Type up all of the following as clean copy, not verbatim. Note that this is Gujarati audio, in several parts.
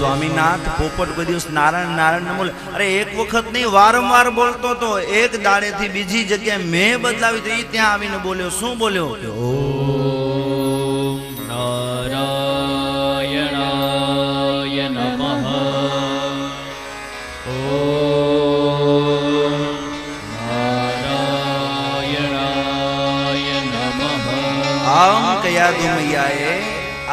સ્વામીનાથ પોપટ કોઈ દિવસ નારાયણ નારાયણ ન બોલે? અરે એક વખત નહીં, વારંવાર બોલતો તો. એક દાડેથી બીજી જગ્યાએ મેં બદલાવી તો એ ત્યાં આવીને બોલ્યો. શું બોલ્યો? ઓમ નારાયણાય નમઃ. ઓમ નારાયણાય નમઃ. આમ કયા દુમૈયાએ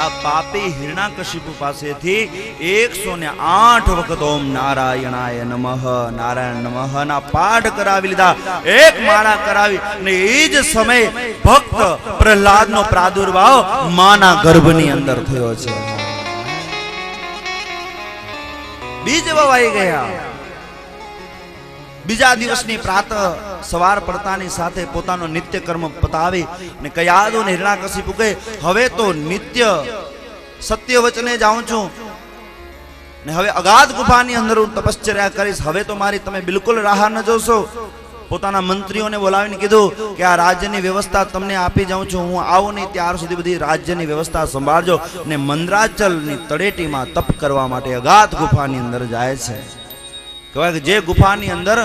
આ પાપી હિરણાકશિપુ પાસેથી 108 વખત ઓમ નારાયણાય નમઃ નારાયણ નમઃ ના પાઠ કરાવી લીધા. એક માળા કરાવી અને એ જ સમયે ભક્ત પ્રહલાદનો પ્રાદુર્ભાવ માના ગર્ભની અંદર થયો છે. બીજ વવાઈ ગયા. બીજા દિવસની પ્રાતઃ સવાર પડતાની સાથે પોતાનો નિત્ય કર્મ પતાવી અને કયાદુ ને હિરણાકશિપુ કહે, હવે તો નિત્ય સત્ય વચને જાઉં છું ને હવે અગાધ ગુફાની અંદર હું તપશ્ચર્યા કરીશ. હવે તો મારી તમે બિલકુલ રાહ ન જોશો. પોતાના મંત્રીઓને બોલાવીને કીધું કે આ રાજ્યની વ્યવસ્થા તમને આપી જાઉં છું, હું આવું નહીં ત્યાર સુધી બધી રાજ્યની વ્યવસ્થા સંભાળજો. ને મંદરાચલની તળેટીમાં તપ કરવા માટે અગાધ ગુફાની અંદર જાય છે. કહેવાય કે જે ગુફાની અંદર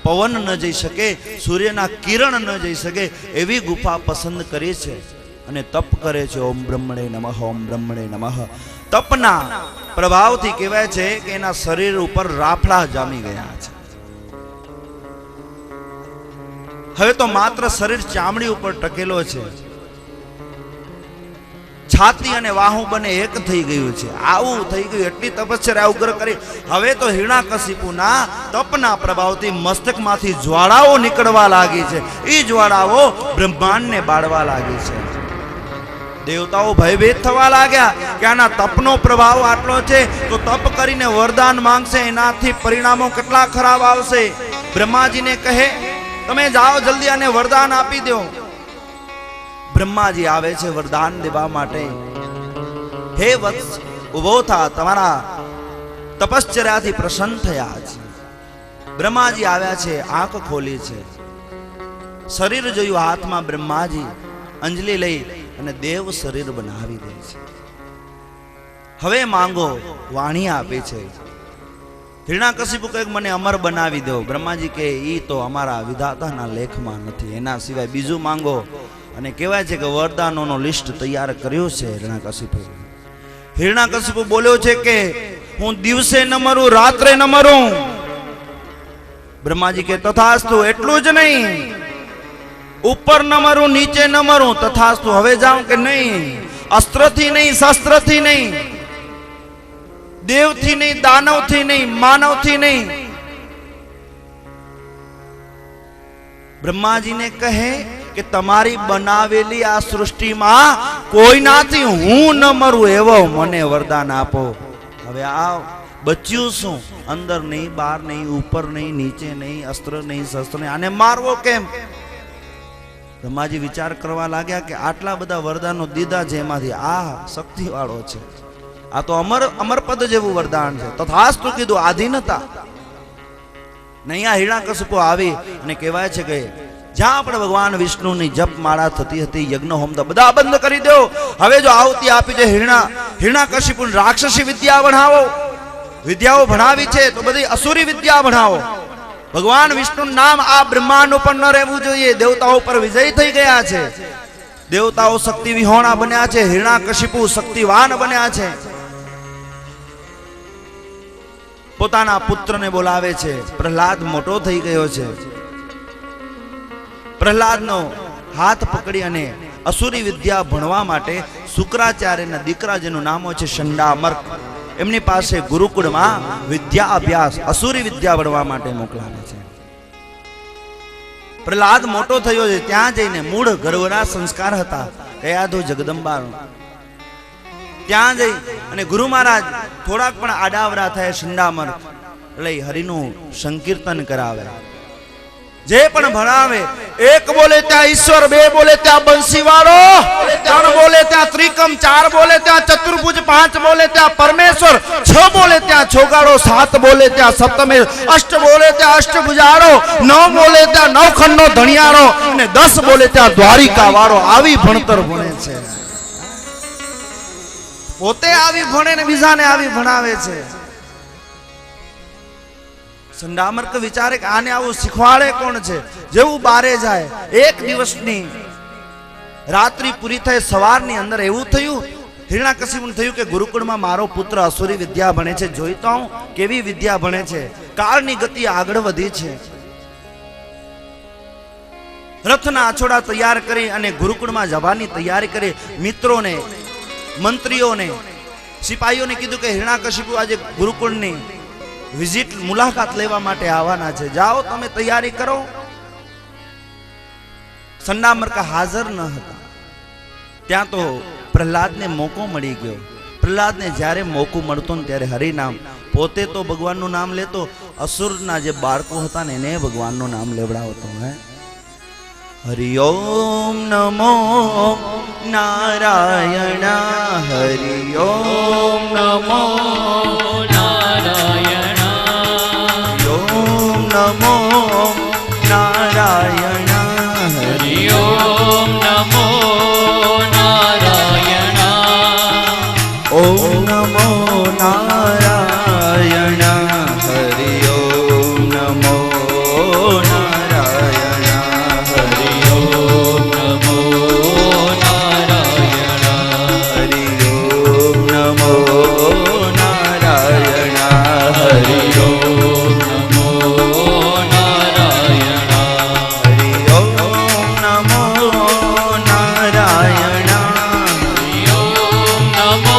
પવન ન જઈ શકે, સૂર્યના કિરણ ન જઈ શકે એવી ગુફા પસંદ કરી છે અને તપ કરે છે. ઓમ બ્રહ્મણે નમઃ, ઓમ બ્રહ્મણે નમઃ. તપના પ્રભાવથી કહેવાય છે કે એના શરીર ઉપર રાફડા જામી ગયા છે. હવે તો માત્ર શરીર ચામડી ઉપર ટકેલો છે. છાતી અને વાહુ બને એક થઈ ગયું છે. આવું થઈ ગયું. એટલી તપશ્ચર્યા ઉગ્ર કરી. હવે તો હિરણાકશિપુના તપના પ્રભાવથી મસ્તકમાંથી જ્વાળાઓ નીકળવા લાગી છે. એ જ્વાળાઓ બ્રહ્માંડને બાળવા લાગી છે. દેવતાઓ ભયભીત થવા લાગ્યા કે આના તપનો પ્રભાવ આટલો છે તો તપ કરીને વરદાન માંગશે, એનાથી પરિણામો કેટલા ખરાબ આવશે. બ્રહ્માજીને કહે, તમે જાઓ જલ્દી અને વરદાન આપી દો. બ્રહ્માજી આવે છે વરદાન દેવા માટે. હે વત્સ, ઉભો થા, તમારા તપશ્ચર્યાથી પ્રસન્ન થયા છે. બ્રહ્માજી આવ્યા છે, આંખ ખોલી છે, શરીર જોયું હાથમાં. બ્રહ્માજી અંજલિ લઈ અને દેવ શરીર બનાવી દે છે. હવે માંગો, વાણી આપે છે. હિરણાકશિપુ કહે, મને અમર બનાવી દો. બ્રહ્માજી કહે, ઈ તો અમારા વિધાતાના લેખમાં નથી, એના સિવાય બીજું માંગો. અને કહેવાય છે કે વરદાનોનો લિસ્ટ તૈયાર કર્યો છે હિરણાકશિપુ. હિરણાકશિપુ બોલ્યો છે કે હું દિવસે ન મરું, રાત્રે ન મરું. બ્રહ્માજી કે તથાસ્તુ. એટલું જ નહીં, ઉપર ન મરું, નીચે ન મરું, તથાસ્તુ. હવે જાઉં કે નહીં, અસ્ત્રથી નહીં, શસ્ત્રથી નહીં, દેવથી નહીં, દાનવથી નહીં, માનવથી નહીં. બ્રહ્માજીને કહે કે તમારી બનાવેલી આ સૃષ્ટિમાં કોઈનાથી હું ન મરું એવો મને વરદાન આપો. હવે આ બચ્યું શું? અંદર નહીં, બહાર નહીં, ઉપર નહીં, નીચે નહીં, અસ્ત્ર નહીં, શસ્ત્ર નહીં, આને મારવો કેમ? બ્રહ્માજી વિચાર કરવા લાગ્યા કે આટલા બધા વરદાનો દીધા છે, એમાંથી આ શક્તિ વાળો છે. આ તો અમરપદ જેવું વરદાન છે. તથાસ્તુ કીધું. આધીનતા નહીં. આ હિરણાકશિપુ આવી અને કહેવાય છે કે જ્યાં પણ ભગવાન વિષ્ણુની જપ માળા થતી હતી, યજ્ઞ હોમ બધા બંધ કરી દો. હવે જો આવતી આપી છે હિરણાકશિપુને રાક્ષસી વિદ્યા ભણાવો. વિદ્યાઓ ભણાવી છે તો બધી અસુરી વિદ્યા ભણાવો. ભગવાન વિષ્ણુનું નામ આ બ્રહ્માંડ ઉપર ન રહેવું જોઈએ. દેવતાઓ પર વિજય થઈ ગયા છે. દેવતાઓ શક્તિ વિહોણા બન્યા છે. હિરણાકશિપુ શક્તિવાન બન્યા છે. પોતાના પુત્રને બોલાવે છે. પ્રહલાદ મોટો થઈ ગયો છે. પ્રહલાદનો હાથ પકડી અને અસુરી વિદ્યા ભણવા માટે શુક્રાચાર્યના દીકરા જેનું નામ છે શંડામર્ક, એમની પાસે ગુરુકુળમાં વિદ્યા અભ્યાસ અસુરી વિદ્યા ભણવા માટે મોકલાવે છે. પ્રહલાદ મોટો થયો છે. ત્યાં જઈને મૂળ ગર્વના સંસ્કાર હતા કયાધુ જગદંબાનો. ત્યાં જઈ અને ગુરુ મહારાજ થોડાક પણ આડાવરા થયા શંડામર્ક લઈ હરિનું સંકીર્તન કરાવે. જે પણ ભણાવે, એક બોલે ત્યાં ઈશ્વર, બે બોલે ત્યાં બંસીવાળો, ત્રણ બોલે ત્યાં ત્રિકમ, ચાર બોલે ત્યાં ચતુર્ભુજ, પાંચ બોલે ત્યાં પરમેશ્વર, છ બોલે ત્યાં છોગાડો, સાત બોલે ત્યાં સપ્તમે, અષ્ટ બોલે ત્યાં અષ્ટભુજાળો, નવ બોલે ત્યાં નવખંડનો ધણિયાળો અને 10 બોલે ત્યાં દ્વારિકા વાળો. આવી ભણતર ભણે છે. પોતે આવી ભણે ને બીજાને આવી ભણાવે છે. સંડામર્ક વિચારે કે આને આવું શીખવાડે કોણ છે. જેવું બારે જાય, એક દિવસની રાત્રિ પૂરી થઈ, સવારની અંદર એવું થયું, હિરણ્યકશિપુને થયું કે ગુરુકુળમાં મારો પુત્ર અસુરી વિદ્યા ભણે છે, જોઈતો હું કેવી વિદ્યા ભણે છે. કાળની ગતિ આગળ વધી છે. રથના આછોડા તૈયાર કરી અને ગુરુકુળમાં જવાની તૈયારી કરી. મિત્રોને, મંત્રીઓને, સિપાહીઓને કીધું કે હિરણ્યકશિપુ આજે ગુરુકુળની વિઝિટ, મુલાકાત લેવા માટે આવવાના છે, જાઓ તમે તૈયારી કરો. સંડામર્ક હાજર ન હતા. ત્યાં તો પ્રહલાદને મોકો મળી ગયો. પ્રહલાદને જ્યારે મોકો મળતો ને ત્યારે હરિનામ, પોતે તો ભગવાનનું નામ લેતો, અસુરના જે બાળકો હતા ને એને ભગવાનનું નામ લેવડાવતો. હરિ ઓમ નમો નારાયણ, હરિ ઓમ નમો નારાયણ, ઓમ નમો નારાયણ, હરિ ઓમ નમો નારાયણ, ઓમ નમો નારાયણ, હરિ ઓમ નમો નારાયણ, હરિ ઓમ નમો નારાયણ, હરિ ઓમ નમો નારાયણ, હરિ ઓમ નમો નારાયણ, હરિ ઓમ નમો નારાયણ, હરિ ઓમ નમો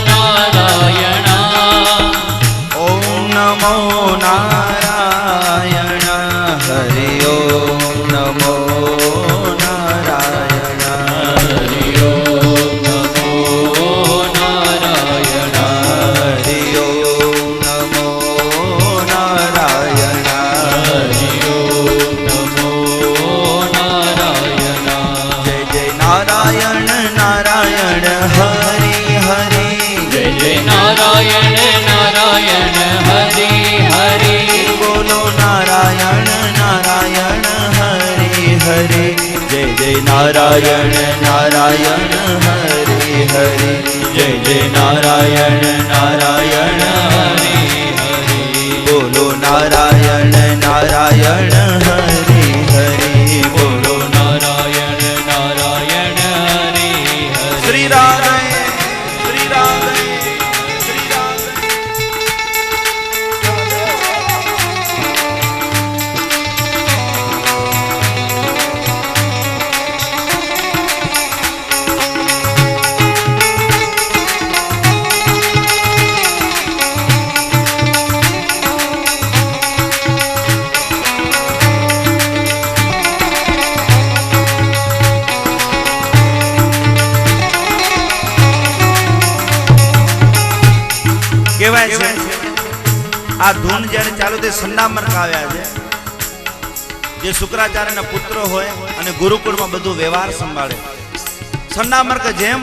નારાયણ, ઓમ નમો નારાયણ, હરિ ઓમ નમો નારાયણ, હરિ ઓમ નમો નારાયણ, હરિ ઓમ નમો નારાયણ, હરિ ઓમ નમો નારાયણ, જય જય નારાયણ નારાયણ હરિ હરિ, જય જય નારાયણ નારાયણ હરિ હરિ, બોલો નારાયણ નારાયણ હરિ હરિ, જય જય નારાયણ નારાયણ હરિ હરિ, જય જય નારાયણ નારાયણ હરિ હરિ, બોલો નારાયણ નારાયણ હરિ હરિ, બોલો નારાયણ નારાયણ હરિ હરિ. શ્રી રાધે શ્રી રાધે શ્રી રાધે. કહેવાય છે આ ધૂન જ્યારે ચાલુ થઈ, સંડામર્ક આવ્યા છે, જે શુક્રાચાર્યના પુત્ર હોય અને ગુરુકુળમાં બધું વ્યવહાર સંભાળે. સંડામર્ક જેમ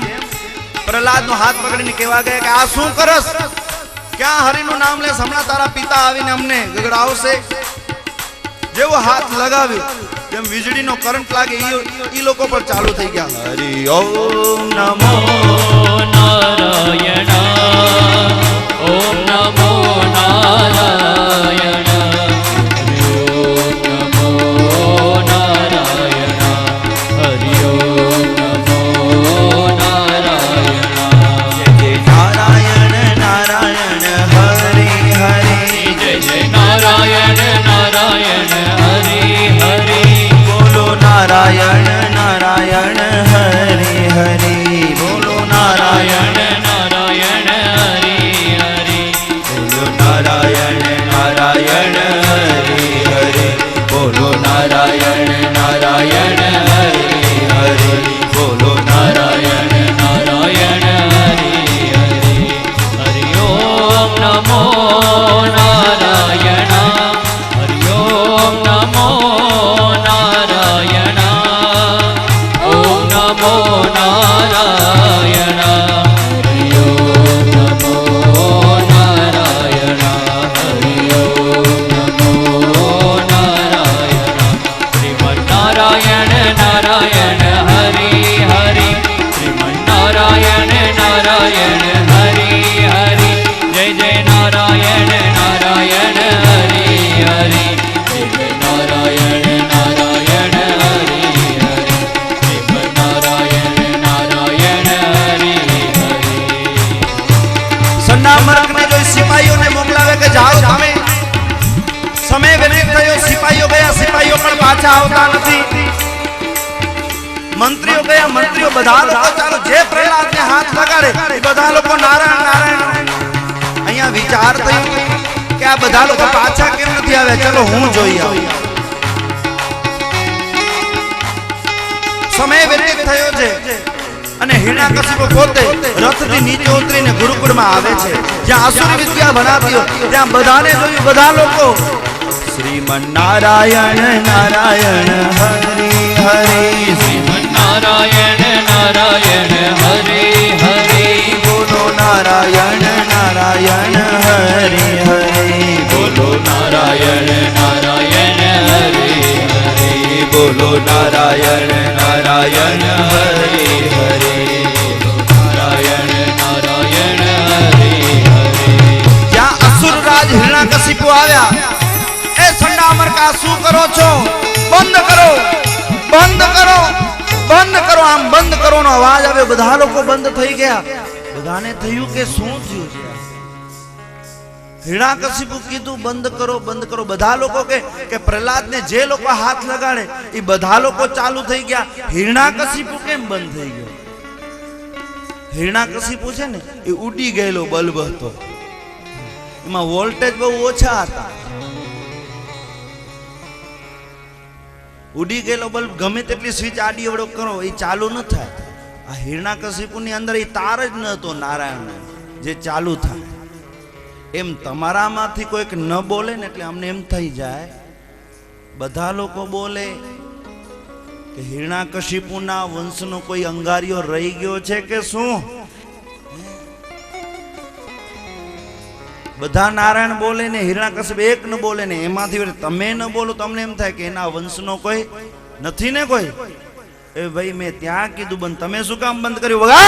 પ્રહલાદનો હાથ પકડીને કહેવા ગયા કે આ શું કરસ, ક્યાં હરિનું નામ લેસ, હમણાં તારા પિતા આવીને અમને ગગડાવશે. જેવો હાથ લગાવ્યો જેમ વીજળીનો કરંટ લાગે ઈ લોકો પર ચાલુ થઈ ગયા. હરિ ઓમ નમો નારાયણ, ઓમ નમો નારાયણ, હરિ ઓમ નમો નારાયણ, હરિ ઓમ નમો નારાયણ, જય નારાયણ નારાયણ હરિ હરિ, જય જય નારાયણ નારાયણ હરિ હરિ, બોલો નારાયણ નારાયણ હરિ હરિ, બોલો નારાયણ પાછા આવતા નથી. મંત્રીઓ ગયા, મંત્રીઓ બધા લોકો ચાલો જે પ્રહલાદને હાથ લગાડે એ બધા લોકો નારાયણ નારાયણ. અહીંયા વિચાર થયો કે આ બધા લોકો પાછા કેમ નથી આવ્યા, ચલો હું જોઈ આવું. સમય વ્યતીત થયો છે અને હિરણ્યકશિપુ પોતે રથથી નીચે ઉતરીને ગુરુકુળમાં આવે છે જ્યાં આસુરી વિદ્યા ભણાતી હોય. ત્યાં બધાને જોયું, બધા લોકો શ્રીમન નારાયણ નારાયણ હરિ હરિ, શ્રીમન નારાયણ નારાયણ હરે હરે, બોલો નારાયણ નારાયણ હરિ હરિ, બોલો નારાયણ નારાયણ હરે હરે, બોલો નારાયણ નારાયણ હરિ હરિ, નારાયણ નારાયણ હરે હરે. જ્યાં અસુરરાજ હિરણ્યકશિપુ આવ્યા, એ સંડામરકા શું કરો છો? બંધ કરો, બંધ કરો, બંધ કરો, આમ બંધ કરો નો અવાજ આવ્યો. બધા લોકો બંધ થઈ ગયા. બધાને થયું કે શું થયું છે? હિરણ્યકશિપુ કીધું બંધ કરો, બંધ કરો. બધા લોકો કે પ્રહલાદને જે લોકો હાથ લગાડે એ બધા લોકો ચાલુ થઈ ગયા. હિરણ્યકશિપુ કેમ બંધ થઈ ગયો? હિરણ્યકશિપુ છે ને એ ઉડી ગયેલો બલ્બ હતો, એમાં વોલ્ટેજ બહુ ઓછા હતા. ઉડી ગયેલો બલ્બ ગમે તેટલી સ્વિચ આડી અવળો કરો એ ચાલુ ન થાય. આ હિરણ્યકશિપુની અંદર એ તાર જ ન હતો નારાયણ જે ચાલુ થાય. એમ તમારામાંથી કોઈક ન બોલે ને એટલે અમને એમ થઈ જાય, બધા લોકો બોલે કે હિરણ્યકશિપુના વંશનો કોઈ અંગારિયો રહી ગયો છે કે શું? બધા નારાયણ બોલે ને હિરણ્યકશિપુ એક ન બોલે ને એમાંથી તમે ન બોલો તો અમને એમ થાય કે એના વંશનો કોઈ નથી ને કોઈ. એ ભાઈ મેં ત્યાં કીધું બંધ, તમે શું કામ બંધ કર્યું? વગાડ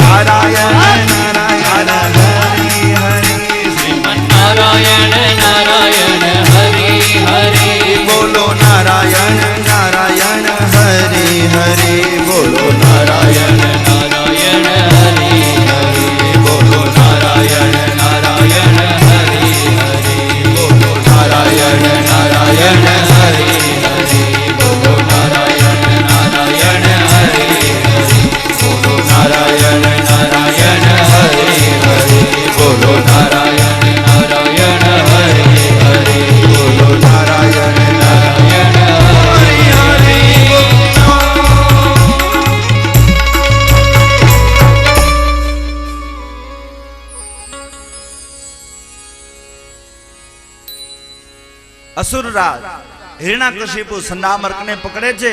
નારાયણ નારાયણ હરિ હરિ, શ્રીમન નારાયણ નારાયણ હરે હરે, બોલો નારાયણ નારાયણ હરિ હરિ, બોલો નારાયણ નારાયણ હરે હરે, બોલો નારાયણ નારાયણ હરિ હરિ, બોલો નારાયણ નારાયણ હરિ હરિ, બોલો નારાયણ નારાયણ હરિ હરિ, બોલો નારાયણ નારાયણ હરિ હરિ, બોલો નારાયણ નારાયણ હરિ હરિ, બોલો નારાયણ નારાયણ હરિ હરિ. અસુરરાજ હિરણ્યકશિપુ સંડામર્કને પકડે છે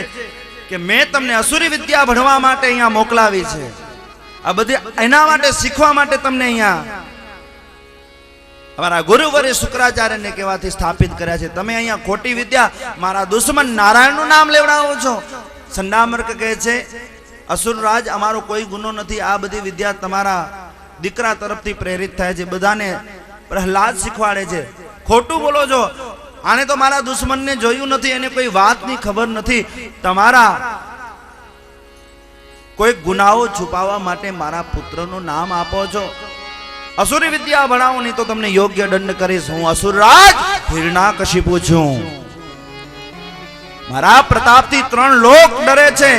કે મેં તમને અસુરી વિદ્યા ભણવા માટે અહીંયા મોકલાવી છે. આ બધી એના માટે શીખવા માટે તમને અહીંયા અમારા ગુરુવરે શુક્રાચાર્યને કહેવાથી સ્થાપિત કર્યા છે. તમે અહીંયા ખોટી વિદ્યા મારા દુશ્મન નારાયણનું નામ લેવડાવો છો. સંડામર્ક કહે છે અસુરરાજ અમારો કોઈ ગુનો નથી, આ બધી વિદ્યા તમારા દીકરા તરફથી પ્રેરિત થાય છે. બધાને પ્રહલાદ શીખવાડે છે. ખોટું બોલો છો, આને તો મારા દુશ્મનને જોયું નથી, એને કોઈ વાતની ખબર નથી. તમારા કોઈ ગુનાઓ છુપાવવા માટે મારા પુત્રનું નામ આપો છો. અસુરી વિદ્યા ભણાવો નહીં તો તમને યોગ્ય દંડ કરીશ. હું અસુરરાજ હિરણ્યકશિપુ છું. મારા પ્રતાપથી 3 લોક ડરે છે.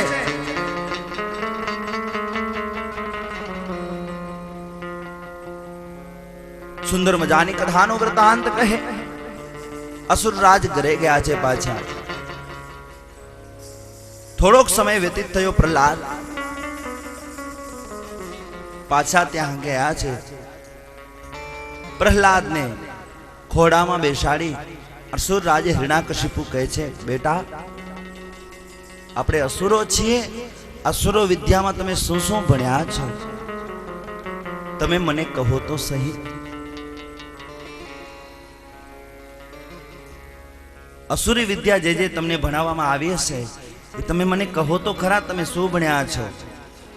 સુંદર મજાની કથાનો વૃતાંત કહે. અસુરરાજ ઘરે ગયા છે પાછા. થોડોક સમય વ્યતીત થયો. પ્રહલાદ પાછા ત્યાં ગયા છે. પ્રહલાદને ખોડામાં બેસાડી અસુરરાજે હિરણ્યકશિપુ કહે છે, બેટા આપણે અસુરો છીએ, અસુરો વિદ્યામાં તમે શું શું ભણ્યા છો? તમે મને કહો તો સહી. અસુરી વિદ્યા જે તમને ભણાવવામાં આવી હશે એ તમે મને કહો તો ખરા, તમે શું ભણ્યા છો?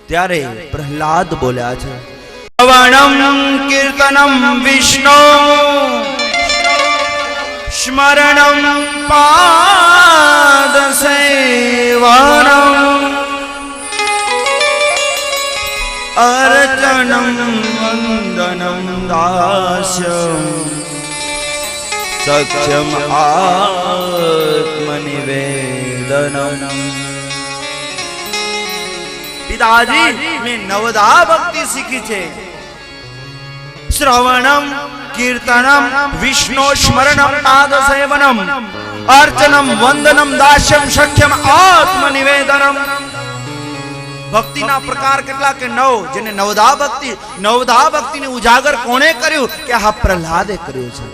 ત્યારે પ્રહલાદ બોલ્યા છે, શ્રવણમ કીર્તનમ વિષ્ણુ સ્મરણમ પાદ સેવનમ અર્ચનમ વંદનમ દાસ્યમ સખ્યમ આત્મનિવેદનમ. પિતાજી મેં નવદા ભક્તિ શીખી છે. શ્રવણમ, કીર્તનમ, વિષ્ણુ સ્મરણમ, પાદ સેવનમ, અર્ચનમ, વંદનમ, દાસ્યમ, સખ્યમ આત્મનિવેદનમ. ભક્તિના પ્રકાર કેટલા કે 9, જેને નવદા ભક્તિને ઉજાગર કોણે કર્યું કે આ પ્રહલાદે કર્યું છે.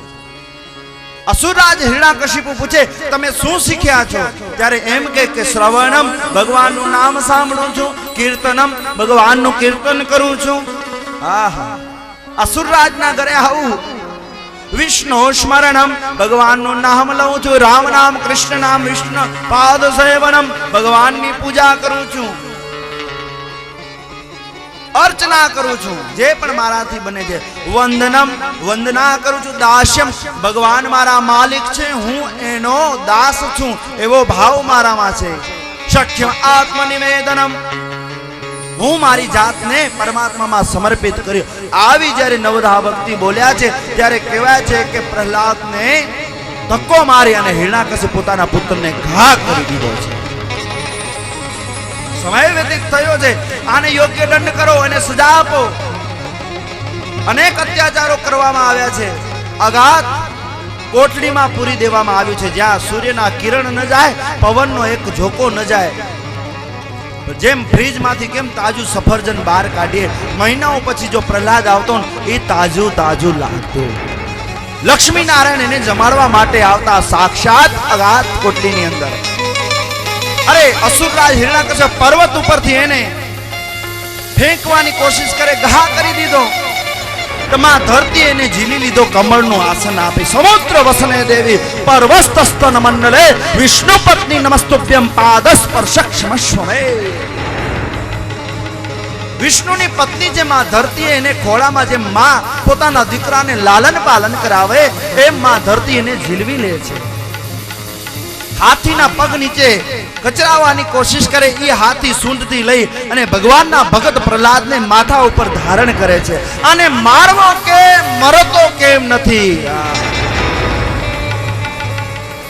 અસુરરાજ હિરણ્યકશિપુ પૂછે તમે શું શીખ્યા છો? ત્યારે એમ કે શ્રવણમ, ભગવાનનું નામ સાંભળું છું, કીર્તનમ, ભગવાનનું કીર્તન કરું છું. આહા, અસુરરાજના ઘરે આવું. વિષ્ણુ સ્મરણમ, ભગવાનનું નામ લઉં છું, રામ નામ, કૃષ્ણ નામ, વિષ્ણુ પાદ સેવનમ, ભગવાનની પૂજા કરું છું, અર્ચના કરું છું, જે પણ મારાથી બને છે. વંદનમ, વંદના કરું છું. દાસ્યમ, ભગવાન મારા માલિક છે, હું એનો દાસ છું, એવો ભાવ મારામાં છે. સખ્યમ આત્મનિવેદનમ, હું મારી જાતને પરમાત્મામાં સમર્પિત કર્યો. આવી જ્યારે નવદા ભક્તિ બોલ્યા છે ત્યારે કહેવાય છે કે પ્રહલાદને ધક્કો મારી અને હિરણ્યકશિપુ પોતાના પુત્રને ઘા કરી દીધો છે. સમય વ્યતીત થયો છે. આને યોગ્ય દંડ કરો અને સજા આપો. અનેક અત્યાચારો કરવામાં આવ્યા છે. અગાધ કોટડીમાં પૂરી દેવામાં આવ્યું છે, જ્યાં સૂર્યના કિરણ ન જાય, પવનનો એક ઝોકો ન જાય. જેમ ફ્રીજમાંથી કેમ તાજું સફરજન બહાર કાઢીએ, મહિનાઓ પછી જો પ્રહલાદ આવતો એ તાજું તાજું લાગતું. લક્ષ્મી નારાયણ એને જમાડવા માટે આવતા સાક્ષાત અગાધ કોટડીની અંદર. અરે અસુરરાજ હિરણ્યકશ્યપ પર્વત ઉપરથી એને ફેંકવાની કોશિશ કરે, ઘા કરી દીધો. માં ધરતી એને ઝીલી લીધો, કમળનું આસન આપી. સમુદ્ર વસને દેવી પર્વતસ્તન મંડલે વિષ્ણુ પત્ની નમસ્તુભ્યમ પાદસ્પર્શક્ષમસ્વમે. વિષ્ણુની પત્ની જે માં ધરતી એને ખોળામાં જે માં પોતાના દીકરાને લાલન પાલન કરાવે એમ માં ધરતી એને ઝીલવી લે છે. હાથીના પગ નીચે કચરાવવાની કોશિશ કરે, એ હાથી સૂંઢથી લઈ અને ભગવાનના ભગત પ્રહલાદને માથા ઉપર ધારણ કરે છે. અને મારવો કે મરતો કેમ નથી?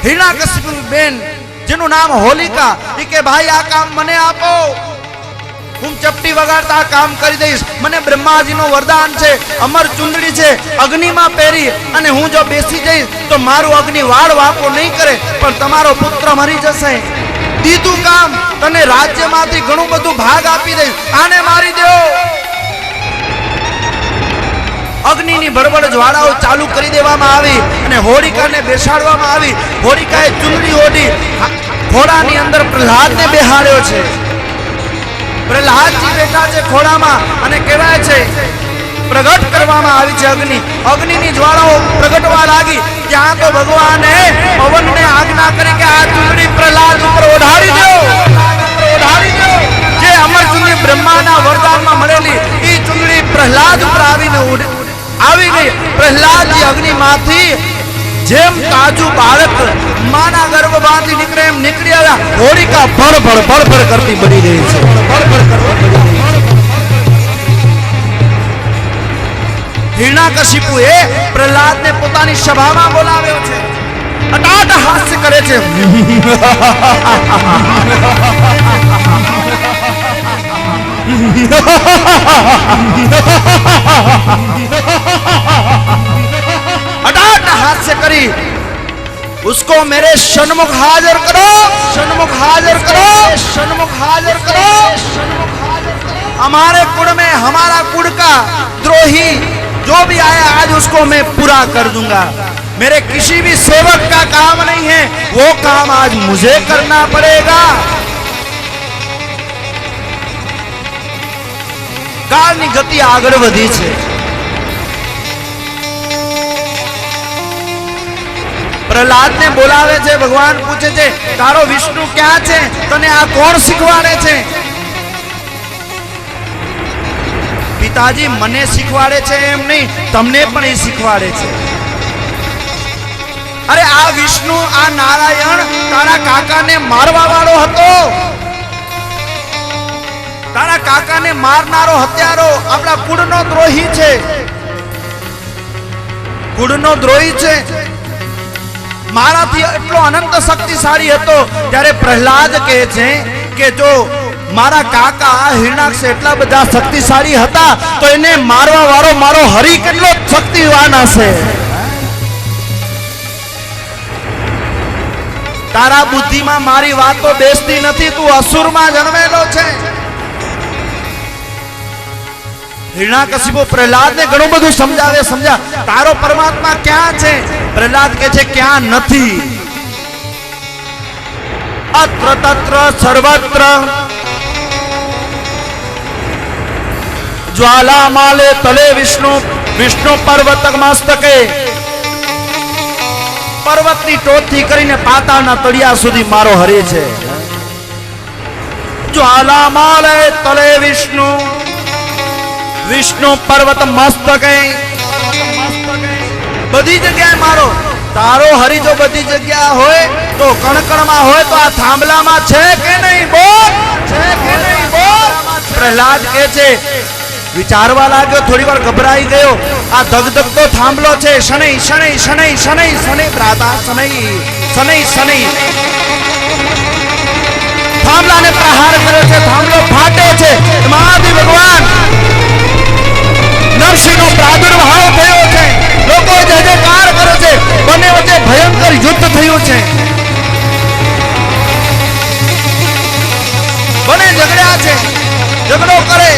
હિરણ્યકશિપુ બેન જેનું નામ હોલિકા, એ કે ભાઈ આ કામ મને આપો, હું ચપટી વગાડતા કામ કરી દઈશ. મને બ્રહ્માજીનું વરદાન છે, અમર ચુંદડી છે, અગ્નિમાં પહેરી અને હું જો બેસી જઈશ તો મારું અગ્નિ વાળ વાંકો નહીં કરે, પણ તમારો પુત્ર મરી જશે. દીધું કામ, તને રાજ્યમાંથી ઘણું બધું ભાગ આપી દઈશ, આને મારી દો. અગ્નિની બળબડ જ્વાળાઓ ચાલુ કરી દેવામાં આવી અને હોલિકાને બેસાડવામાં આવી. હોલિકાએ ચુંદડી ઓઢી ઘોડાની અંદર પ્રહલાદને બેહાડ્યો છે. પ્રહલાદજી બેઠા છે ઘોડામાં અને કહેવાય છે પ્રગટ કરવામાં આવી છે અગ્નિ. અગ્નિની જ્વાળાઓ પ્રગટવા લાગી. ત્યાં તો ભગવાને પવનને આજ્ઞા કરી કે આ ચુંદડી પ્રહલાદ ઉપર ઓઢાડી દો. જે અમર ચુંદડી બ્રહ્માના વરદાનમાં મળેલી એ ચુંદડી પ્રહલાદ ઉપર આવી ગઈ. પ્રહલાદજી અગ્નિમાંથી જેમ તાજું બાળક માના ગર્ભમાંથી નીકળે એમ નીકળી આવ્યા. હોલિકા ભળ કરતી બની રહી છે. હિરણ્યકશિપુએ પ્રહલાદને પોતાની સભામાં બોલાવ્યો છે. અટાટ હાસ્ય કરે છે. अटाट हास्य करी उसको मेरे सन्मुख हाजिर करो, सन्मुख हाजिर करो, सन्मुख हाजिर करो. हमारे कुल में हमारा कुल का द्रोही जो भी आया आज उसको मैं पूरा कर दूंगा. मेरे किसी भी सेवक का काम नहीं है, वो काम आज मुझे करना पड़ेगा. કાળની ગતિ આગળ વધી છે. પ્રહલાદને બોલાવે છે. ભગવાન પૂછે છે તારો વિષ્ણુ ક્યાં છે? તને આ કોણ શીખવાડે છે? પિતાજી મને શીખવાડે છે એમ નહીં, તમને પણ એ શીખવાડે છે. અરે આ વિષ્ણુ, આ નારાયણ તારા કાકાને મારવા વાળો હતો. તારા કાકાને મારનારો હત્યારો આપણા કુળનો દ્રોહી છે. કુળનો દ્રોહી છે. મારાથી એટલો અનંત શક્તિશાળી હતો ત્યારે પ્રહલાદ કહે છે કે જો મારા કાકા હિરણાક્ષ એટલા બધા શક્તિશાળી હતા તો એને મારવા વાળો મારો હરિ કેટલો શક્તિવાન હશે. તારા બુદ્ધિમાં મારી વાતો બેસતી નથી, તું અસુરમાં જન્મેલો છે. હિરણાકશિપુ પ્રહલાદને ઘણું બધું સમજા તારો પરમાત્મા ક્યાં છે? પ્રહલાદ કહે છે ક્યાં નથી. અત્ર તત્ર સર્વત્ર જ્વાલામાલે તલે વિષ્ણુ વિષ્ણુ પર્વત મસ્તકે. પર્વતની ટોચથી કરીને પાતાળના તળિયા સુધી મારો હરિ છે. જ્વાલામાલે તલે વિષ્ણુ વિષ્ણુ પર્વત મસ્તકે. બધી જગ્યાએ મારો તારો હરિ જો બધી જગ્યા હોય તો કણકણમાં હોય તો આ થાંભલામાં છે કે નહીં? બોલ, છે કે નહીં? બોલ. પ્રહલાદ કહે છે, વિચારવા લાગ્યો, થોડી વાર ગભરાઈ ગયો. આ ધગધગતો થાંભલો છે. શનૈ શનૈ શનૈ શનૈ શનૈ ભ્રાતા શનૈ શનૈ શનૈ. થાંભલાને પ્રહાર કર્યો છે, થાંભલો ફાટ્યો છે. મહાદેવ ભગવાન નરસિંહનો પ્રાદુર્ભાવ થયો છે. લોકો જયજયકાર કરે છે. બંને વચ્ચે ભયંકર યુદ્ધ થયું છે. બંને ઝઘડ્યા છે. ઝઘડો કરે.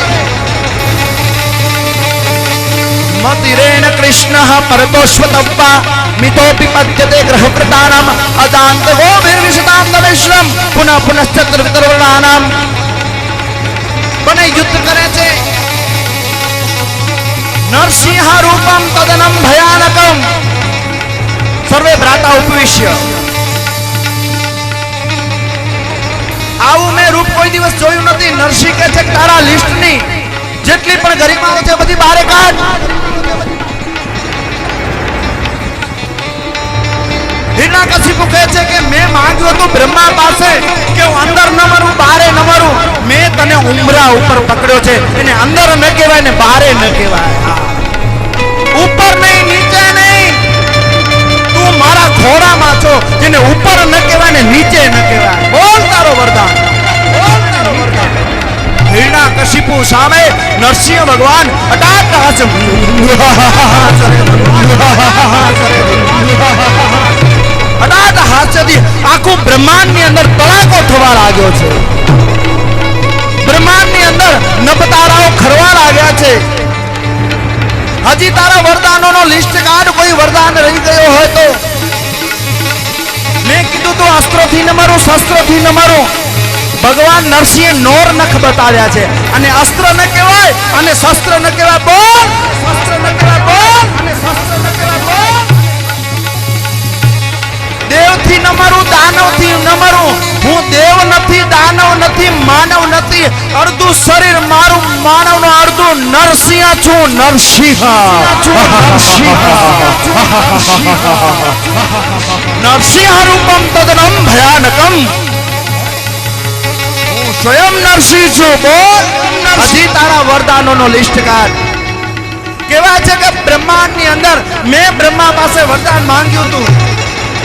મતિરેણ કૃષ્ણ પરતોશ્વતપ્પા મિતોપી પદ્યતે ગ્રહપ્રતાનામ અદાંત ગોભીર્વિષતામ નવેશ્રમ પુનઃ પુનશ્ચત્ર વિતર્વણાનામ. બંને યુદ્ધ કરે છે. નરસિંહ રૂપમ તદનમ ભયાનકમ સર્વે ભ્રાતા ઉપવિશ્ય. આવું મેં રૂપ કોઈ દિવસ જોયું નથી. નરસિંહ કહે છે તારા લિસ્ટની જેટલી પણ ગરિમાઓ છે બધી બહાર કાઢ. હિરણાકશિપુ કહે છે કે મેં માંગ્યું હતું બ્રહ્મા પાસે કે હું અંદર ન મરું, બહારે ન મરું. મેં તને ઉમરા ઉપર પકડ્યો છે. એને અંદર ન કહેવાય ને બહારે ન કહેવાય. ઉપર નહીં, નીચે નહીં. તું મારા ખોરામાં છો. જેને ઉપર ન કહેવાય ને નીચે ન કહેવાય. બોલ તારો વરદાન, બોલ તારો વરદાન. હિરણાકશિપુ સામે નરસિંહ ભગવાન અટાટ હાસ્યથી આખું બ્રહ્માંડની અંદર તડાકો થવા લાગ્યો છે. બ્રહ્માંડની અંદર નભતારાઓ ખરવા લાગ્યા છે. હજી તારા વરદાનોનો લિસ્ટ કાઢ. કોઈ વરદાન રહી ગયો હોય તો. મેં કીધું તું અસ્ત્રોથી ન મારું, શસ્ત્રોથી ન મારું. ભગવાન નરસિંહે નોર નખ બતાવ્યા છે. અને અસ્ત્ર ન કહેવાય અને શસ્ત્ર ન કહેવાય. બોલ, શસ્ત્ર ન કહેવાય. બોલ, અને શસ્ત્ર ન કહેવાય. બોલ. દેવથી ન મરું, દાનવથી ન મરું. હું દેવ નથી, દાનવ નથી, માનવ નથી. અડધું શરીર મારું માનવનો, અડધું નરસિંહ છું. નરસિંહ નરસિંહ રૂપમ તદનમ ભયાનકમ. સ્વયં નરસિંહ છું. બોલ. હજી તારા વરદાનોનો લિસ્ટ કાઢ. કહેવાય છે કે બ્રહ્માંડની અંદર મેં બ્રહ્મા પાસે વરદાન માંગ્યું હતું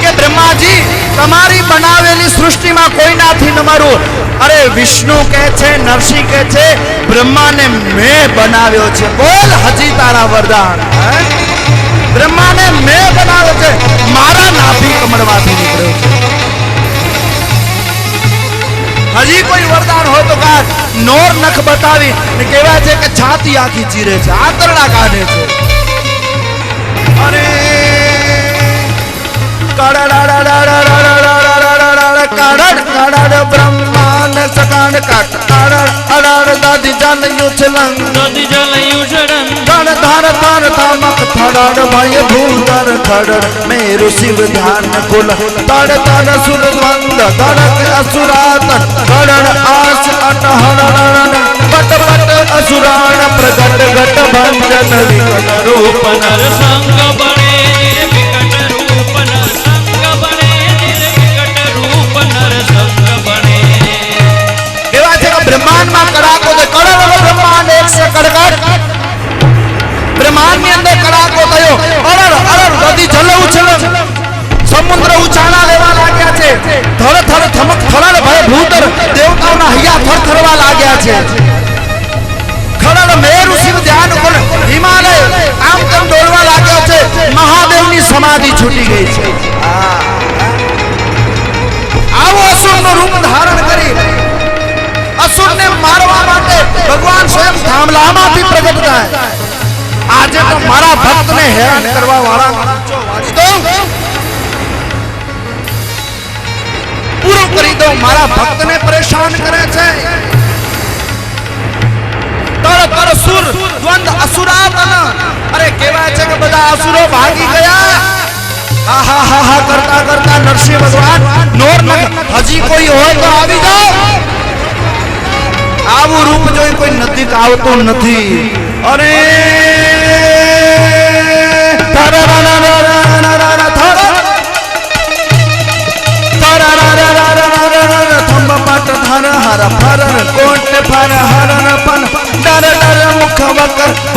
કે બ્રહ્માજી તમારી બનાવેલી સૃષ્ટિમાં કોઈનાથી ન મારું. અરે વિષ્ણુ કહે છે, નરસિંહ કહે છે બ્રહ્માને મેં બનાવ્યો છે. બોલ હજી તારા વરદાન. બ્રહ્માને મેં બનાવ્યો છે. મારા નાભી કમળમાંથી નીકળ્યો છે. હજી કોઈ વરદાન હોય તો કાઢ. નોર નખ બતાવી ને કહેવાય છે કે છાતી આખી ચીરે છે, આંતરડા કાઢે છે. અરે બ્રહ્માંડ સકાંડ કાટ અડાડ દાદી જાનયું છલંગ દાદી જલયું શરણ ધન ધાર તાર તામક થડાડ ભય ભૂતર ખડ મેરુ શિવ ધ્યાન કુલ તડ તડ સુર દ્વંદ ધડક અસુરાત ખડડ આસ અટહરણ પટ પટ અસુરાણ પ્રગટ ઘટ ભંજન વિકટ રૂપ નર સંગ બણે વિકટ રૂપ નર સંગ બણે વિકટ રૂપ નર સંગ બણે. એવા છે કે બ્રહ્માંડમાં કડાકો છે. કરોડો બ્રહ્માંડ એક સે કડકડ. બ્રહ્માંડની અંદર કડાકો થયો. અરર અરર નદી જલ ઉછળ. સમુદ્ર ઉછાળા લેવા લાગ્યા છે, ધડ ધડ ધમક થળલ ભય ભૂતર દેવતાઓના હૈયા થરથરવા લાગ્યા છે, ખડલ મેરુ શિવ ધ્યાન પર હિમાલય આમ તેમ ડોલવા લાગ્યો છે, મહાદેવની સમાધિ છૂટી ગઈ છે. આવો અસુરનું રૂપ ધારણ કરી અસુરને મારવા માટે ભગવાન સ્વયં થાંભલામાંથી પ્રગટ થાય. આજે તો મારા ભક્તને હેરાન કરવા વાળા પૂરું કરી દો. મારા ભક્તને પરેશાન કરે છે. તર તર સુર દ્વંદ અસુરાતન. અરે કહેવાય છે કે બધા અસુરો ભાગી ગયા. આહા કરતા કરતા નરસિંહ ભગવાન નોર હજી કોઈ હોય તો આવી જાઓ. આવું રૂપ જોઈ કોઈ નજીક આવતું નથી. અરે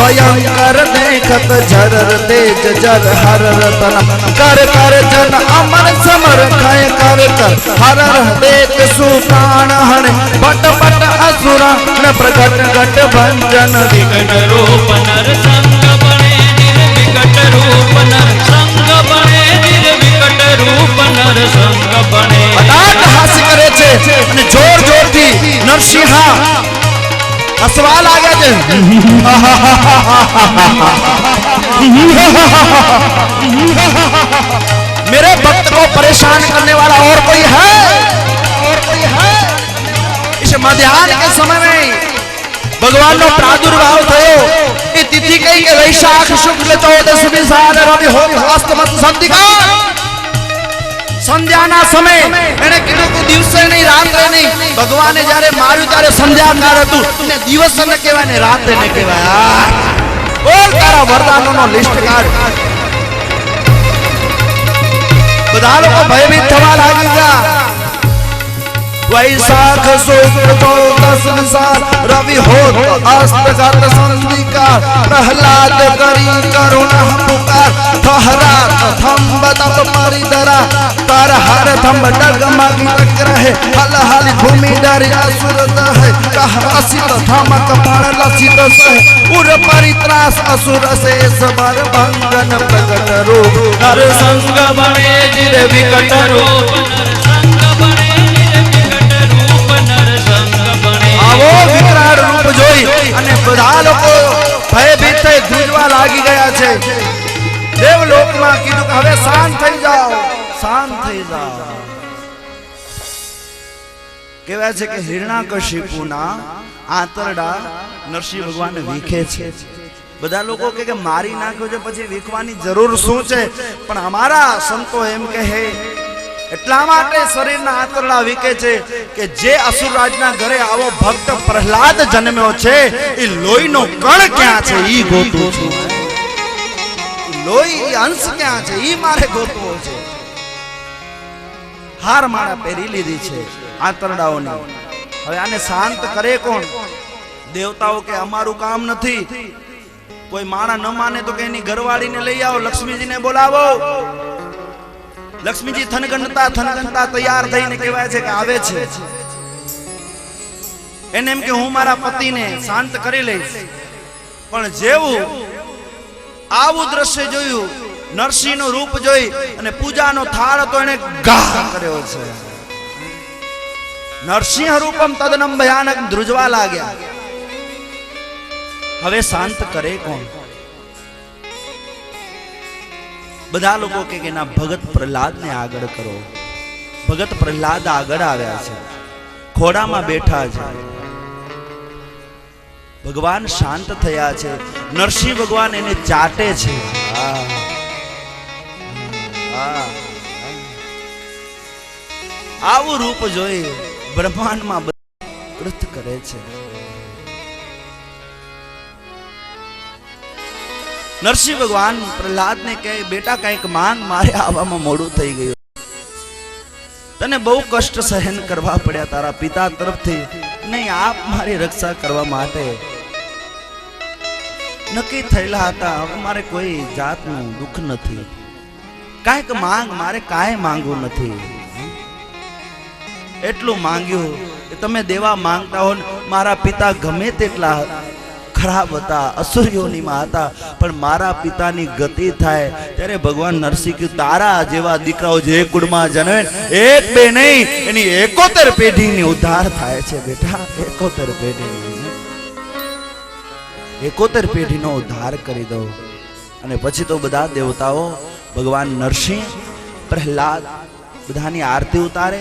ભયંકર દેખત જરર તેજ જર હર રતન કર કર જન અમર સમર ખય કર કર હર દેત સુપ્રાણ હણે બટ બટ અસુરા ન પ્રગટ ગટ ભંજન વિકટ રૂપ નર સંગ બણે નિર્વિકટ રૂપ નર સંગ બણે નિર્વિકટ રૂપ નર સંગ બણે. અદાટ હાસ્ય કરે છે અને જોર જોરથી નરસિંહા હસવા લાગે છે. मेरे भक्त को परेशान करने वाला और कोई है? इस मध्याह्न के समय में भगवान नो प्रादुर्भाव थयो. ये तिथि कही के वैशाख शुक्ल चौदसमी साल रवि हो अस्तमत संधिका संध्याना समय એને કીધું કે દિવસે નહીં રાત્રે નહીં. ભગવાને જ્યારે માર્યું ત્યારે સંધ્યાકાળ હતું ને દિવસ ન કહેવાય ને રાત્રે ન કહેવાય. બોલ તારા વરદાનોનો લિસ્ટ કાઢ. બધા લોકો ભયભીત થવા લાગી ગયા. वैशाख शुक्ल चौदसमी साल रवि होत अस्तगत संधिका प्रहलाद करी करुणा पुकार ठहरात थंब तप परिधरा तर हर थंब डगमग रहे हल हल भूमि डर असुर है कह असित थमक पण लसित सह उर परित्रास असुर से सबर भंगन प्रगट रूप नर संग बणे निर्विकट रूप नर संग बणे निर्विकट रूप नर संग बणे. આવો વિકરાળ રૂપ જોઈ અને બધા લોકો ભયભીત થઈ ધ્રુજવા લાગી ગયા છે. દેવલોકમાં કીધું કે હવે શાંત થઈ જાઓ, શાંત થઈ જાઓ. કહેવાય છે કે હિરણાકશિપુના આંતરડા નરસિંહ ભગવાન વીખે છે. બધા લોકો કે મારી નાખ્યો છે પછી વીખવાની જરૂર શું છે? પણ અમારા સંતો એમ કહે એટલા માટે શરીરના આંતરડા વીકે છે કે જે અસુરરાજના ઘરે આવો ભક્ત પ્રહલાદ જન્મ્યો છે એ લોહીનો કણ ક્યાં છે ઈ ગોતું છું. લોહી અંશ ક્યાં છે ઈ મારે ગોતવો છે. હાર માળા પહેરી લીધી છે આંતરડાઓની. હવે આને શાંત કરે કોણ? દેવતાઓ કે અમારું કામ નથી. કોઈ માણા ન માને તો કે એની ઘરવાળીને લઈ આવો, લક્ષ્મીજીને બોલાવો. લક્ષ્મીજી થનગનતા તૈયાર થઈને કહેવાય છે કે આવે છે. એને એમ કે હું મારા પતિને શાંત કરી લઈશ. પણ જેવું આવું દ્રશ્ય જોયું, નરસિંહનું રૂપ જોઈ અને પૂજાનો થાળ તો એને ગાહ કર્યો છે. નરસિંહ રૂપમ તદનમ ભયાનક ધ્રુજવા લાગ્યા. હવે શાંત કરે કોણ? બધા લોકો કે ના ભગત પ્રહલાદને આગળ કરો. ભગત પ્રહલાદ આગળ આવ્યા છે, ખોડામાં બેઠા છે. ભગવાન શાંત થયા છે. નરસિંહ ભગવાન એને ચાટે છે. આવું રૂપ જોઈ બ્રહ્માંડમાં કૃત કરે છે. નરસિંહ ભગવાન પ્રહલાદને કહે બેટા કંઈક માંગ, મારે આવવામાં મોડું થઈ ગયું. તને બહુ કષ્ટ સહન કરવા પડ્યા તારા પિતા તરફથી. નહીં, આપ મારી રક્ષા કરવા માટે નક્કી થયેલા હતા. હવે મારે કોઈ જાતનું દુઃખ નથી. કાંઈક માંગ, મારે કાંઈ માંગવું નથી. એટલું માંગ્યું કે તમે દેવા માંગતા હો. મારા પિતા ગમે તેટલા ખરાબ હતા, અસુરીઓનીમાં હતા, પણ મારા પિતાની ગતિ થાય ત્યારે ભગવાન નરસિંહ કીધું તારા જેવા દીકરાઓ જે કુળમાં જન્મે એક બે નહીં, એની 71 પેઢીની ઉદ્ધાર થાય છે બેટા. 71 પેઢી, 71 પેઢીનો ઉદ્ધાર કરી દો. અને પછી તો બધા દેવતાઓ ભગવાન નરસિંહ, પ્રહલાદ બધાની આરતી ઉતારે.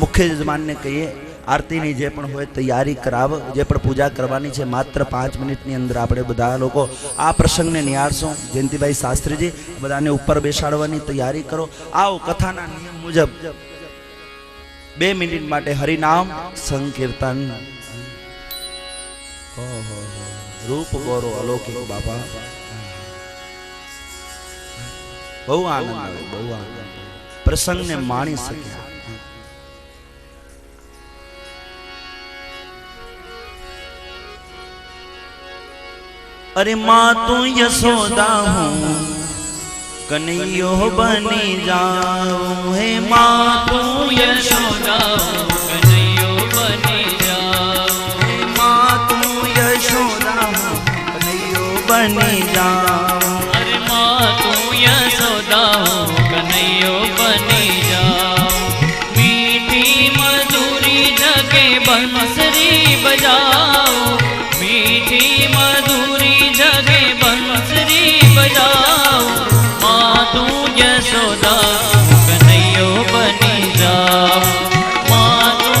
મુખ્ય યજમાનને કહીએ આરતીની જે પણ હોય તૈયારી કરાવો, જે પણ પૂજા કરવાની છે. માત્ર 5 મિનિટની અંદર આપણે બધા લોકો આ પ્રસંગને નિહાળશું. જયંતિભાઈ શાસ્ત્રીજી બધાને ઉપર બેસાડવાની તૈયારી કરો. આવો કથાના નિયમ મુજબ 2 મિનિટ માટે હરિનામ સંકીર્તન. રૂપ ગોરો અલૌકિક બાપા, બહુ આનંદ આવે, બહુ આનંદ. પ્રસંગને માણી શક્યા. अरे माँ तू यशोदा हूँ कन्हैयो बनी जाऊं. हे माँ तू यशोदा कन्हैयो बनी जाऊं. हे माँ तू यशोदा हूँ कन्हैयो बनी जाऊं. अरे माँ तू यशोदा कन्हैयो बनी जाऊं. मीठी मधुरी जगे बंसरी बजाओ. मीठी मधुरी जगे बंसरी बजाओ. माँ तू यशोदा कन्हैयो बनी जाओ. माँ तू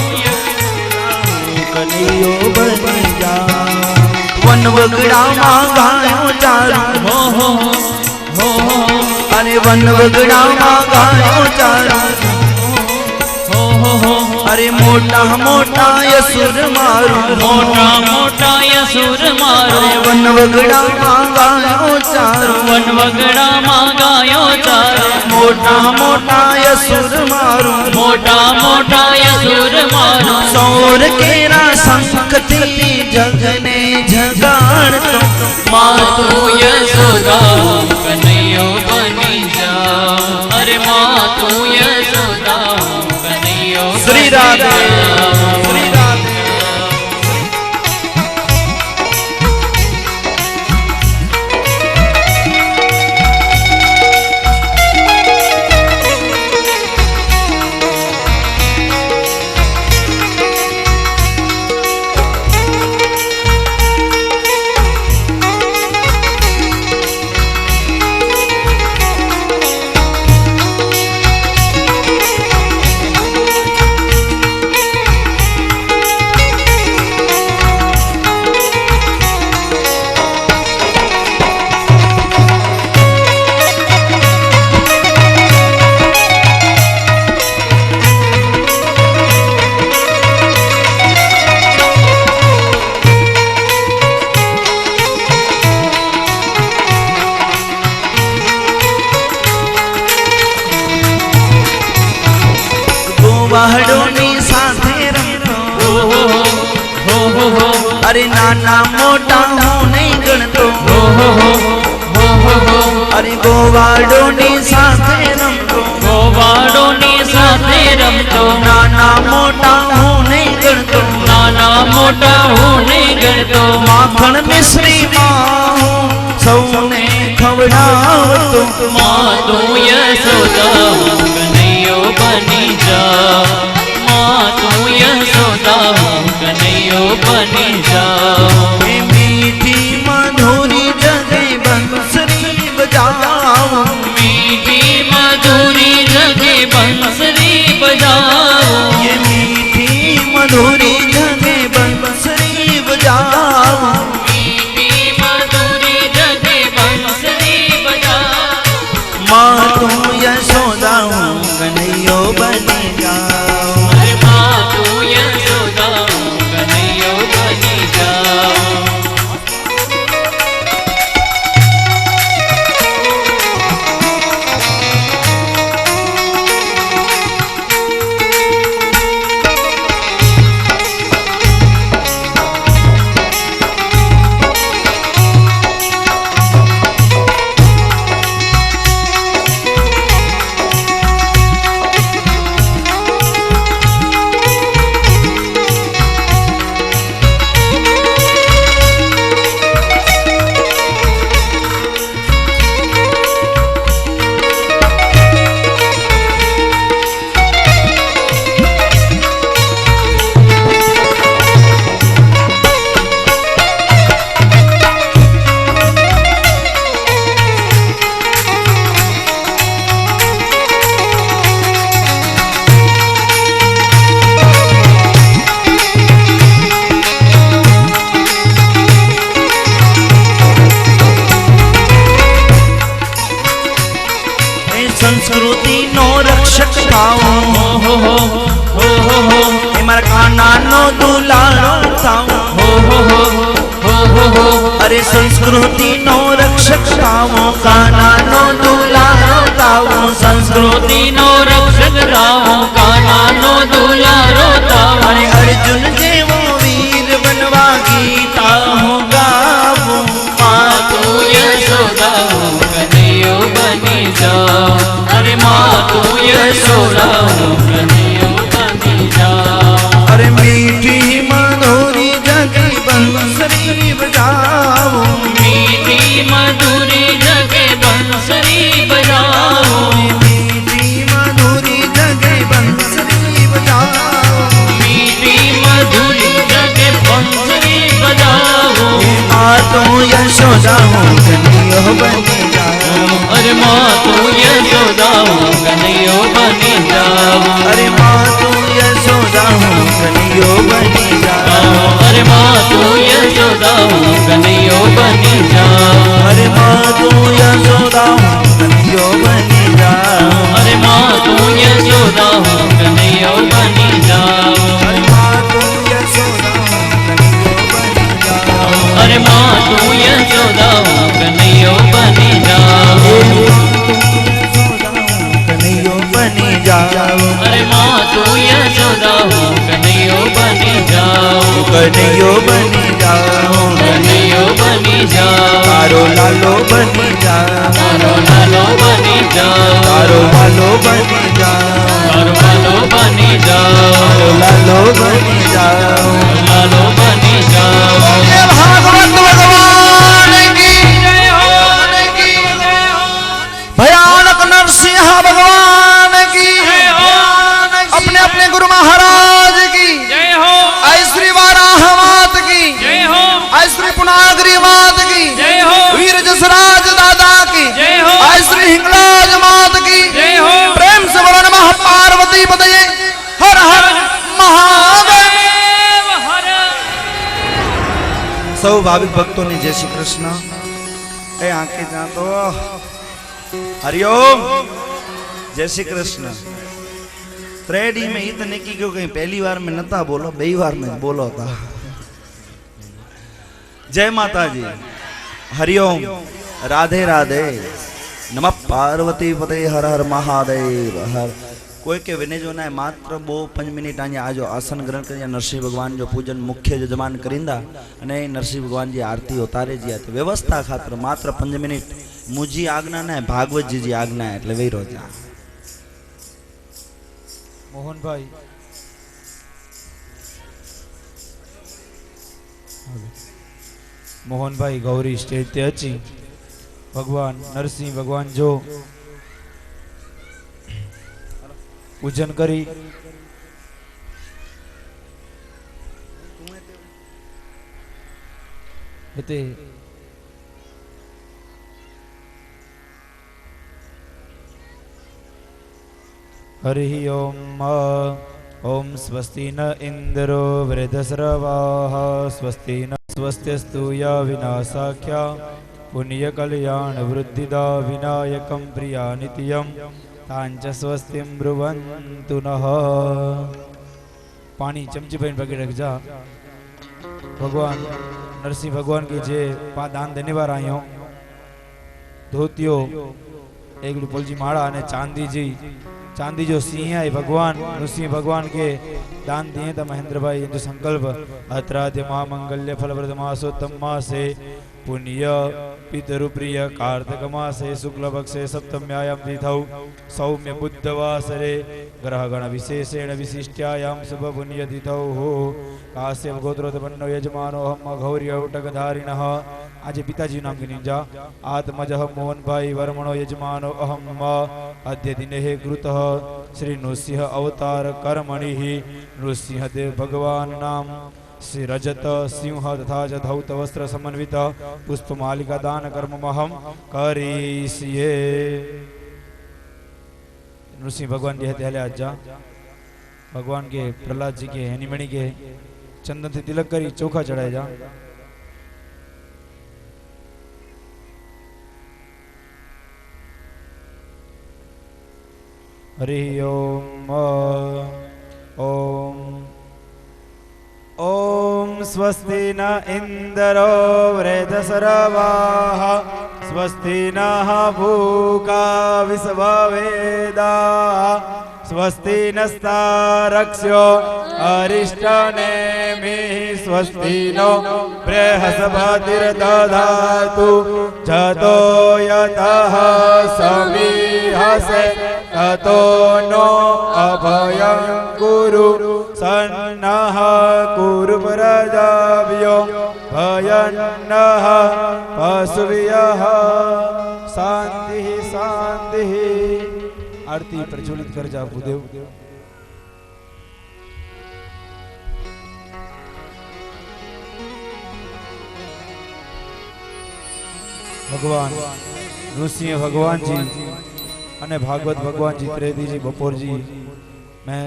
कन्हैयो बनी जाऊं. वन वगड़ा माँ गायो चारू. हो अरे वन वगड़ा माँ गायो चारू. अरे मोटा मोटा यसुर मारू. मोटा मोटा यसुर मारो. अरे वन वगड़ा माँ गायो चारू. वन वगड़ा माँ गायो चारो. मोटा मोटा यसुर मारू. मोटा मोटा यसुर मारो. सौर केरा संकति जगने जगाड़ तो. माँ तू यशोदा कन्हैयो बनी जाओ. अरे माँ तू यशोदा कन्हैयो श्री राधे, श्री राधे. વાહડોની સાથે રમતો. અરે નાના મોટા હું નહીં ગણતો. અરે ગોવાડોની સાથે રમતો. ગોવાડોની સાથે રમતો. નાના મોટા હું નહીં ગણતો. નાના મોટા હું નહીં ગણતો. માખણ મિશ્રી માં હું સૌને ખવડાવતો. માँ તું यशोदा कन्हैयो बनी जाओ. माँ તું यशोदा कन्हैयो बनी जाओ. हे मीठी मधुरी जगे बंसरी बजाओ. मीठी मधुरी जगे बंसरी बजाओ. ये मीठी मधुरी जगे बंसरी बजाओ. मीठी मधुरी जगे बंसरी बजाओ. माँ तू यशोदा हूँ कन्हैयो बनी जाओ. अरे माँ तू यशोदा कन्हैयो बनी जाओ. अरे संस्कृति नो रक्षक रामो काना नो दुलारो तावो संस्कृति नो रक्षक रामो काना नो दुलारो तावो अरे अर्जुन जेवो वीर बनवा गीता हो गावो मातु यशोदा कन्हैयो बनी जाओ अरे मातु यशोदा कन्हैयो बनी जाओ अरे मीठी मधुरी जगी बंसरी बजाओ मीठी मधुरी जगे बंसरी बजाओ मीठी मधुरी जगी बंसरी बजाओ मीठी मधुरी जगे बंसरी बजाओ मातु यशोदा हो कन्हैयो बनी जाओ अरे मातु यशोदा कन्हैयो बनी जाओ अरे मातु यशोदा हो कन्हैयो बनी जाओ अरे मातु यशोदा कन्हैयो बनी जाओ अरे मातु यशोदा हो कन्हैयो बनी जाओ अरे मातु यशोदा कन्हैयो बनी जाओ अरे मातु यशोदा हो कन्हैयो बनी जाओ अरे मातु यशोदा कन्हैयो बनी जाओ कन्हैयो बनी जाओ अरे मातु यशोदा कन्हैयो बनी जाओ कन्हैयो बनी जाओ कन्हैयो बनी जाओ तारो लालो बनी जाओ तारो लालो बनी जाओ तारो लालो बनी जाओ तारो लालो बनी जाओ तारो लालो बनी जाओ लालो बनी जाओ भागवत भगवान की जय हो भयानक नरसिंह भगवान की जय हो अपने अपने गुरु महाराज की जय हो आई श्री वाराह मात की जय हो आई श्री पुनागरी मात की जय हो वीर जसराज दादा की जय हो आई श्री हिंगलाज मात की जय हो प्रेम से वरण महा पार्वती पतये हर हर महादेव देव हर સૌ ભાવિક ભક્તોને જય શ્રી કૃષ્ણ એ આંખે જ્યાં તો हरिओम जय श्री कृष्ण त्रेडी में इत निकी क्यों कहीं पहली बार में नता बोलो बई बार में बोलो था जय माता जी हरिओम राधे राधे नमः पार्वती पते हर हर महादेव हर कोई के विने जो ना मात्र 5 मिनिट आने आजो आसन ग्रहण कर नरसिंह भगवान जो पूजन मुख्य जजमान करिंदा अने नरसिंह भगवान जी आरती उतारे जी आते व्यवस्था खातर मात्र 5 मिनिट मुझी आज्ञा ना भागवत जी आज्ञा એટલે વેરો જા મોહનભાઈ મોહનભાઈ ગૌરી સ્ટેજ તે અચી ભગવાન નરસિંહ ભગવાન જો પૂજન કરી એટલે हरि ओम ओम स्वस्ति न इंद्रो वृद्धस्रवाः स्वस्ति न स्वस्त्यस्तु या विनाशाख्या पुण्य कल्याण वृद्धिदा विनायकं प्रिया नित्यं तांच स्वस्तिं ब्रुवन्तु नः पानी चमची बहन पकड़ रख जा भगवान नरसिंह भगवान की जे दान देने वाला आयो धोतियो एक रुपल जी माड़ा ने चांदी जो सिंह है भगवान नृसिंह भगवान के दान दिए तो महेंद्र भाई जो संकल्प अत्राद्य महामंगल्य फलप्रद मासोत्तम मासे पुण्य पितरुप्रिय कार्तिक मासे शुक्ल पक्षे सप्तम्यायां तिथौ सौम्य बुद्धवासरे ग्रहगण विशेषेण विशिष्ट्यायां शुभ पुण्य तिथौ काश्यप गोत्रोत्पन्नो यजमानो हम अघौर्य उटकधारिणः आज पिताजी नाम की निंजा आत्मजः मोहन भाई वर्मणो यजमानो अहम अद्य दिने कृतः श्री नृसिंह अवतार कर्मणि नृसिंह देव भगवान नाम श्री रजत सिंह तथा च धौत वस्त्र समन्वित पुष्पमालिका दान कर्म महम करिष्ये नृसिंह भगवान जी हते हले आजा भगवान के प्रहलाद जी के हनीमणि के चंदन से तिलक करी चोखा चढ़ाए जा हरि ओम ओम ओम स्वस्ति न इंद्रो वृद्धसर्वाः स्वस्ति नः भूका विश्ववेदाः स्वस्ति नस्तारक्ष्यो अरिष्टनेमिः स्वस्ति नो बृहस्पतिर्दधातु जतो यतः समीहसे ततो नो अभयं कुरु सन्नः कुरु प्रजाभ्यो भयन्नः पशुभ्यः शान्तिः शान्तिः। आरती प्रज्वलित कर जा भूदेव। भगवान ऋषि भगवान जी અને ભાગવત ભગવાનજી ત્રેદીજી બપોરજી मैं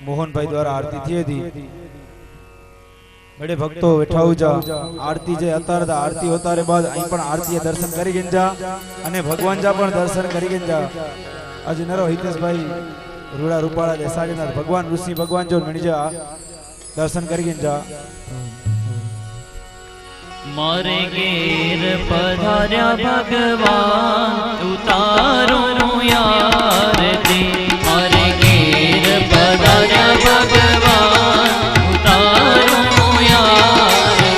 मोहन भाई द्वारा आरती थी थी बड़े भक्तो वेठाऊ जा आरती जे अतार दा आरती होता रे बाद अहीं पण आरती दर्शन करी गन जा अने भगवान जा पण दर्शन करी गन जा। आज नरो हितेश भाई रूड़ा रूपाड़ा देसाजीनाथ भगवान ऋषि भगवान जो मिल जा दर्शन करी गन जा। मारे घेर पधार्या भगवान उतारो आरती मारे घेर पधार्या भगवान उतारो आरती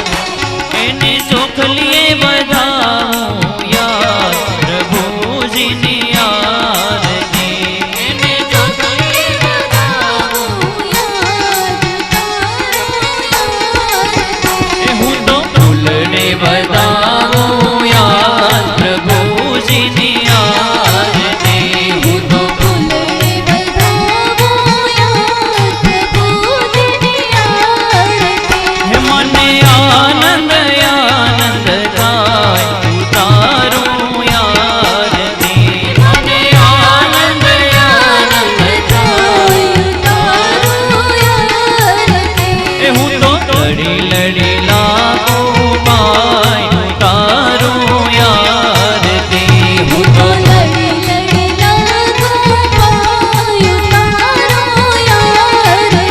एने चोखलिए बधाऊं यार प्रभुजी नी आरती एने चोखलिए बधाऊं यार हूँ तो फूलने बधाऊं यार प्रभुजी नी आरती हूँ तो फूलने बधाऊं यार प्रभुजी नी आरती मने आनंद आनंद थाय उतारूं आरती मने आनंद आनंद थाय उतारूं आरती हूँ तो लड़ी लड़ी लागू पाय उतारूं आरती हूँ तो लड़ी लड़ी लागू पाय उतारूं आरती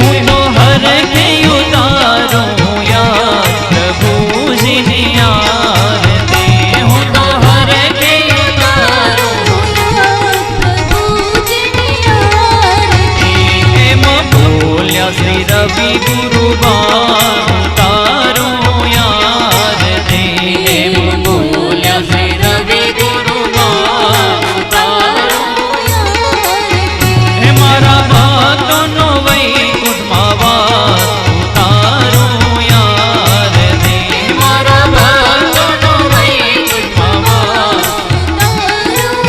हूँ तो हर के उतारूं यार प्रभुजी नी आरती हूँ तो हर के उतारूं यार प्रभुजी नी आरती एम बोल्या श्री रवि गुरुबान उतारूं आरती एम बोल्या श्री रवि गुरुबान उतारूं आरती हे मारा भक्तों वैकुंठमा वास उतारूं आरती मारा भक्तों वैकुंठमा वास उतारूं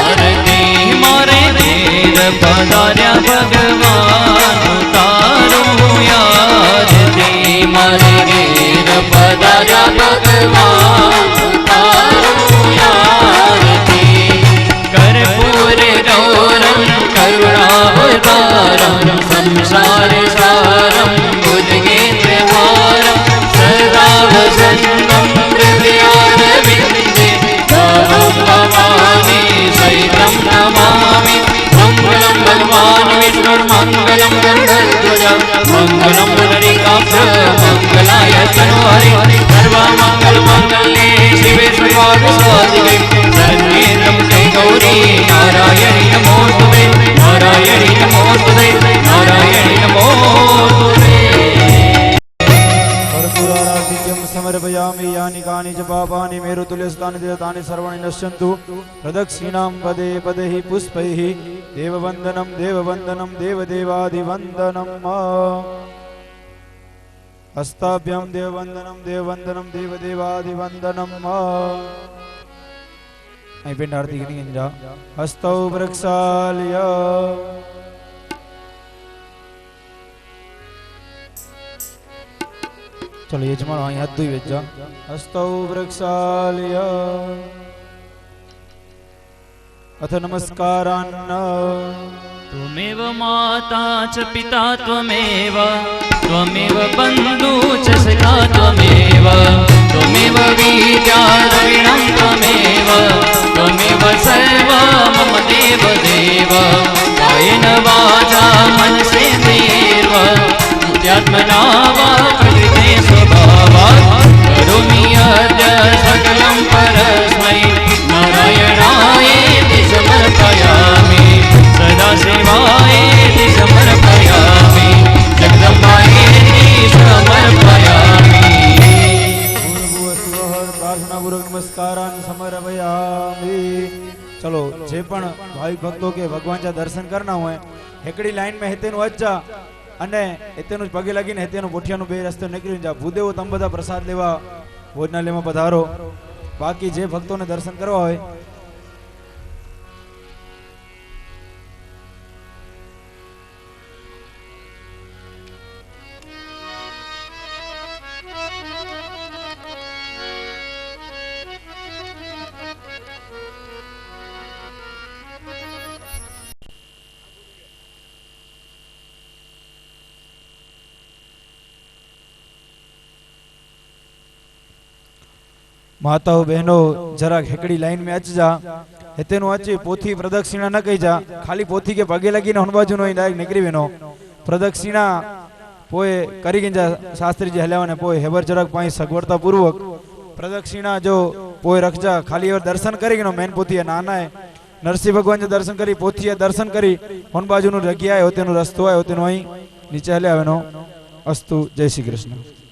आरती मारे घेर पधार्या भगवान उतारूं आरती मारे घेर पधार्या भगवान उतारूं आरती कर्पूर गौरम करुणावतारम संसार सारम भुजगेन्द्रहारम सदा वसन्तं हृदयारविन्दे तवं भवानी सहितं नमामि मंगलम भगवान विष्णु मंगलम गंधर्वध्वज मंगलम पुंडरीकाक्ष मंगलाय तनोहरि सर्वमंगल मांगल्ये शिवे सर्वार्थसाधिके शरण्ये त्र्यंबके गौरी नारायणी नमोस्तुते नारायणी नमोस्तुते नारायणी नमोस्तुते। कर्पूराराधिक्यं समर्पयामि यानि कानि च पापानि मेरुतुल्यस्तानि तानि सर्वाणि नश्यन्तु प्रदक्षिणां पदे पदैः पुष्पैः देववन्दनं देववन्दनं देवदेवादिवन्दनं हस्ताभ्यां देववन्दनं देववन्दनं देवदेवादिवन्दनं અહીં પેન્ટ આરતી કરી ગંજા હસ્તૌ વૃક્ષાલય चलो यजमान અહીં હાથ ધોઈ વેચા હસ્તૌ વૃક્ષાલય अथ नमस्कारान्न त्वमेव माता च पिता त्वमेव त्वमेव बन्धु च सखा त्वमेव त्वमेव विद्या द्रविणं त्वमेव त्वमेव सर्व मम देव देव कायेन वाचा मनसेन्द्रियैर्वा नित्यात्मना वा चलो जे पण भाविक भक्तो के भगवान जा दर्शन करना हुए हेकड़ी लाइन में हेतेनु अच्चा अने हेतेनु पगे लगीने हेतेनु पोठियानु बे रस्ते निकली जा भूदेवो तम बधा प्रसाद लेवा भोजनालय में पधारो बाकी जे भक्तों ने दर्शन करवा होय माताओं बहनों जरा हेकड़ी लाइन में अच जा हेतेनु अची पोथी प्रदक्षिणा न कही जा खाली पोथी के पगे लगी ने हुनबाजू नो डायरेक्ट निकरी वेनो प्रदक्षिणा पोए करी गिंजा शास्त्री जी हल्यावा ने पोए हेबर जरक पाई सगवड़ता पूर्वक प्रदक्षिणा जो पोए रख जा खाली और दर्शन करी गिनो मेन पोथी है नाना है नरसिंह भगवान जो दर्शन करी पोथी है दर्शन करी हुनबाजू नो जग्या है होतेनु रस्तो है होतेनु आई नीचे हल्या वेनो अस्तु जय श्री कृष्ण।